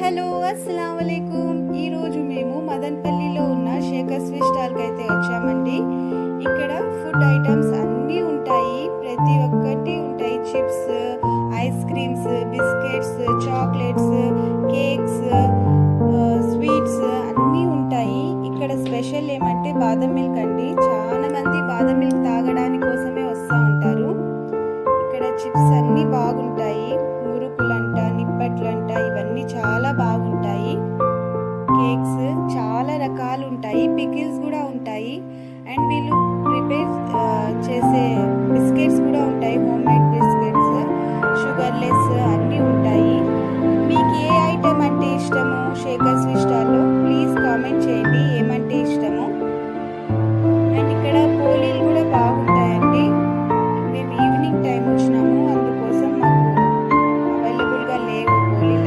Hello అస్సలాము అలైకుం. ఈరోజు మేము మదన్పల్లిలో ఉన్న శేఖర్ స్వీట్ స్టాల్కి అయితే వచ్చామండి. ఇక్కడ ఫుడ్ ఐటమ్స్ అన్నీ ఉంటాయి, ప్రతి ఒక్కటి ఉంటాయి. Chips, ice creams, biscuits, chocolates, cakes, sweets అన్నీ ఉంటాయి. ఇక్కడ స్పెషల్ ఏమంటే బాదం మిల్క్ అండి. చాలా మంది బాదం మిల్క్ తాగడానికి కోసమే వస్తూ ఉంటారు. ఇక్కడ చిప్స్ అన్నీ బాగుంటాయి, మురుకులంట, నిప్పట్లంట, ఇవన్నీ చాలా బాగుంటాయి. కేక్స్ చాలా రకాలు ఉంటాయి, పికిల్స్ కూడా ఉంటాయి. అండ్ వీళ్ళు